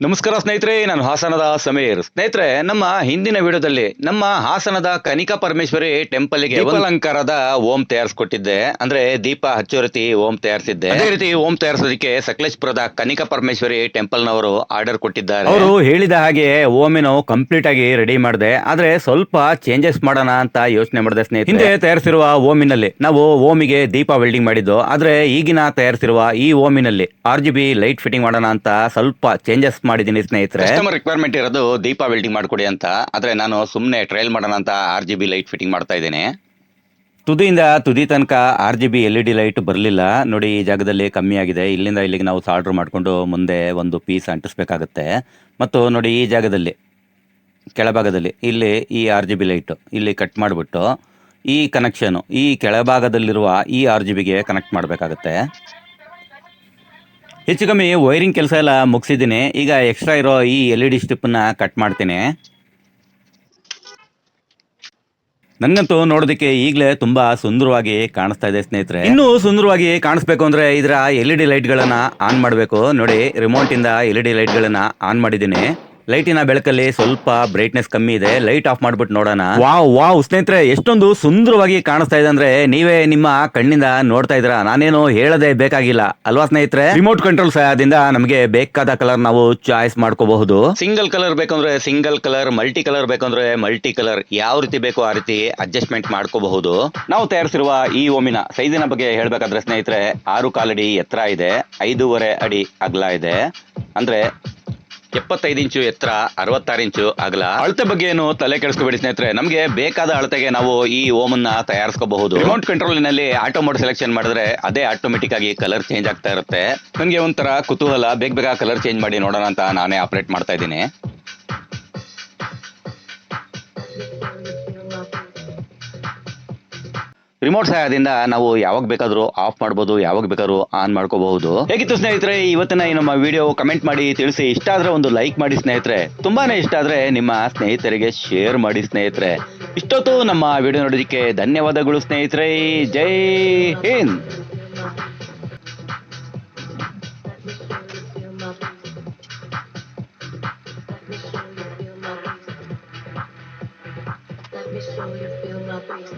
ನಮಸ್ಕಾರ ಸ್ನೇಹಿತರೆ, ನಾನು ಹಾಸನದ ಸಮೀರ್. ಸ್ನೇಹಿತರೆ, ನಮ್ಮ ಹಿಂದಿನ ವಿಡಿಯೋದಲ್ಲಿ ನಮ್ಮ ಹಾಸನದ ಕನಿಕಾ ಪರಮೇಶ್ವರಿ ಟೆಂಪಲ್ಗೆ ಅಲಂಕಾರದ ಓಂ ತಯಾರಿಸ್ಕೊಟ್ಟಿದ್ದೆ. ಅಂದ್ರೆ ದೀಪ ಹಚ್ಚೋ ರೀತಿ ಓಂ ತಯಾರಿಸಿದ್ದೆ. ಅದೇ ರೀತಿ ಓಂ ತಯಾರಿಸೋದಕ್ಕೆ ಸಕಲೇಶ್ಪುರದ ಕನಿಕಾ ಪರಮೇಶ್ವರಿ ಟೆಂಪಲ್ ನವರು ಆರ್ಡರ್ ಕೊಟ್ಟಿದ್ದಾರೆ. ಅವರು ಹೇಳಿದ ಹಾಗೆ ಓಮಿನ ಕಂಪ್ಲೀಟ್ ಆಗಿ ರೆಡಿ ಮಾಡಿದೆ. ಆದ್ರೆ ಸ್ವಲ್ಪ ಚೇಂಜಸ್ ಮಾಡೋಣ ಅಂತ ಯೋಚನೆ ಮಾಡಿದೆ ಸ್ನೇಹಿತರೆ. ಹಿಂದೆ ತಯಾರಿಸಿರುವ ಓಮಿನಲ್ಲಿ ನಾವು ಓಮಿಗೆ ದೀಪ ವೆಲ್ಡಿಂಗ್ ಮಾಡಿದ್ದು. ಆದ್ರೆ ಈಗಿನ ತಯಾರಿಸಿರುವ ಈ ಓಮಿನಲ್ಲಿ RGB ಲೈಟ್ ಫಿಟ್ಟಿಂಗ್ ಮಾಡೋಣ ಅಂತ ಸ್ವಲ್ಪ ಚೇಂಜಸ್ ಮಾಡಿದೀನಿ ಸ್ನೇಹಿತರೆ. ಕಸ್ಟಮರ್ ರಿಕ್ವೈರ್ಮೆಂಟ್ ಇರೋದು ದೀಪ ವೆಲ್ಡಿಂಗ್ ಮಾಡ್ಕೊಡಿ ಅಂತ. ಆದ್ರೆ ನಾನು ಸುಮ್ಮನೆ ಟ್ರಯಲ್ ಮಾಡೋಣ ಅಂತ RGB ಲೈಟ್ ಫಿಟ್ಟಿಂಗ್ ಮಾಡ್ತಾ ಇದ್ದೀನಿ. ತುದಿಯಿಂದ ತುದಿ ತನಕ RGB LED ಲೈಟ್ ಬರಲಿಲ್ಲ ನೋಡಿ. ಈ ಜಾಗದಲ್ಲಿ ಕಮ್ಮಿ ಆಗಿದೆ. ಇಲ್ಲಿಂದ ಇಲ್ಲಿಗೆ ನಾವು ಸಾಲ್ಡರ್ ಮಾಡಿಕೊಂಡು ಮುಂದೆ ಒಂದು ಪೀಸ್ ಅಂಟಿಸ್ಬೇಕಾಗುತ್ತೆ. ಮತ್ತು ನೋಡಿ, ಈ ಜಾಗದಲ್ಲಿ ಕೆಳಭಾಗದಲ್ಲಿ ಇಲ್ಲಿ ಈ RGB ಲೈಟ್ ಇಲ್ಲಿ ಕಟ್ ಮಾಡಿಬಿಟ್ಟು ಈ ಕನೆಕ್ಷನು ಈ ಕೆಳಭಾಗದಲ್ಲಿರುವ ಈ RGBಗೆ ಕನೆಕ್ಟ್ ಮಾಡಬೇಕಾಗುತ್ತೆ. ಹೆಚ್ಚು ಕಮ್ಮಿ ವೈರಿಂಗ್ ಕೆಲಸ ಎಲ್ಲ ಮುಗಿಸಿದ್ದೀನಿ. ಈಗ ಎಕ್ಸ್ಟ್ರಾ ಇರೋ ಈ LED ಸ್ಟಿಪ್ಪನ್ನ ಕಟ್ ಮಾಡ್ತೀನಿ. ನನಗಂತೂ ನೋಡೋದಕ್ಕೆ ಈಗಲೇ ತುಂಬಾ ಸುಂದರವಾಗಿ ಕಾಣಿಸ್ತಾ ಇದೆ ಸ್ನೇಹಿತರೆ. ಇನ್ನೂ ಸುಂದರವಾಗಿ ಕಾಣಿಸ್ಬೇಕು ಅಂದ್ರೆ ಇದರ LED ಲೈಟ್ಗಳನ್ನ ಆನ್ ಮಾಡಬೇಕು. ನೋಡಿ, ರಿಮೋಟ್ ಇಂದ LED ಲೈಟ್ಗಳನ್ನ ಆನ್ ಮಾಡಿದ್ದೀನಿ. ಲೈಟಿನ ಬೆಳಕಲ್ಲಿ ಸ್ವಲ್ಪ ಬ್ರೈಟ್ನೆಸ್ ಕಮ್ಮಿ ಇದೆ. ಲೈಟ್ ಆಫ್ ಮಾಡ್ಬಿಟ್ಟು ನೋಡೋಣ. ವಾವ್ ಸ್ನೇಹಿತರೆ, ಎಷ್ಟೊಂದು ಸುಂದರವಾಗಿ ಕಾಣಿಸ್ತಾ ಇದೆ ಅಂದ್ರೆ ನೀವೇ ನಿಮ್ಮ ಕಣ್ಣಿಂದ ನೋಡ್ತಾ ಇದ್ದೀರಾ. ನಾನೇನು ಹೇಳದೆ ಬೇಕಾಗಿಲ್ಲ ಅಲ್ವಾ ಸ್ನೇಹಿತರೆ. ರಿಮೋಟ್ ಕಂಟ್ರೋಲ್ ಸಹಾಯದಿಂದ ನಮಗೆ ಬೇಕಾದ ಕಲರ್ ನಾವು ಚಾಯ್ಸ್ ಮಾಡ್ಕೋಬಹುದು. ಸಿಂಗಲ್ ಕಲರ್ ಬೇಕಂದ್ರೆ ಸಿಂಗಲ್ ಕಲರ್, ಮಲ್ಟಿ ಕಲರ್ ಬೇಕಂದ್ರೆ ಮಲ್ಟಿ ಕಲರ್, ಯಾವ ರೀತಿ ಬೇಕೋ ಆ ರೀತಿ ಅಡ್ಜಸ್ಟ್ಮೆಂಟ್ ಮಾಡ್ಕೋಬಹುದು. ನಾವು ತಯಾರಿಸಿರುವ ಈ ಓಮಿನ ಸೈಜಿನ ಬಗ್ಗೆ ಹೇಳ್ಬೇಕಾದ್ರೆ ಸ್ನೇಹಿತರೆ, 6.25 ಅಡಿ ಎತ್ತರ ಇದೆ, 5.5 ಅಡಿ ಅಗಲ ಇದೆ. ಅಂದ್ರೆ 75 ಇಂಚು ಎತ್ತರ, 66 ಇಂಚು ಅಗಲ. ಅಳತೆ ಬಗ್ಗೆ ಏನು ತಲೆ ಕೆಡಿಸ್ಕೋಬೇಡಿ ಸ್ನೇಹಿತರೆ. ನಮಗೆ ಬೇಕಾದ ಅಳತೆಗೆ ನಾವು ಈ ಓಮನ್ನ ತಯಾರಿಸ್ಕೋಬಹುದು. ರಿಮೋಟ್ ಕಂಟ್ರೋಲಿನಲ್ಲಿ ಆಟೋ ಮೋಡ್ ಸೆಲೆಕ್ಷನ್ ಮಾಡಿದ್ರೆ ಅದೇ ಆಟೋಮೆಟಿಕ್ ಆಗಿ ಕಲರ್ ಚೇಂಜ್ ಆಗ್ತಾ ಇರುತ್ತೆ. ನನಗೆ ಒಂಥರ ಕುತೂಹಲ, ಬೇಗ ಕಲರ್ ಚೇಂಜ್ ಮಾಡಿ ನೋಡೋಣ ಅಂತ ನಾನೇ ಆಪರೇಟ್ ಮಾಡ್ತಾ ಇದ್ದೀನಿ. ರಿಮೋಟ್ ಸಹಾಯದಿಂದ ನಾವು ಯಾವಾಗ ಬೇಕಾದ್ರೂ ಆಫ್ ಮಾಡಬಹುದು, ಯಾವಾಗ ಬೇಕಾದ್ರೂ ಆನ್ ಮಾಡ್ಕೋಬಹುದು. ಹೇಗಿತ್ತು ಸ್ನೇಹಿತರೆ ಇವತ್ತಿನ ಈ ನಮ್ಮ ವಿಡಿಯೋ? ಕಮೆಂಟ್ ಮಾಡಿ ತಿಳಿಸಿ. ಇಷ್ಟ ಆದ್ರೆ ಒಂದು ಲೈಕ್ ಮಾಡಿ ಸ್ನೇಹಿತರೆ. ತುಂಬಾನೇ ಇಷ್ಟ ಆದ್ರೆ ನಿಮ್ಮ ಸ್ನೇಹಿತರಿಗೆ ಶೇರ್ ಮಾಡಿ ಸ್ನೇಹಿತರೆ. ಇಷ್ಟೊತ್ತು ನಮ್ಮ ವಿಡಿಯೋ ನೋಡೋದಕ್ಕೆ ಧನ್ಯವಾದಗಳು ಸ್ನೇಹಿತರೆ. ಜೈ Hind. Let me show you feel my face.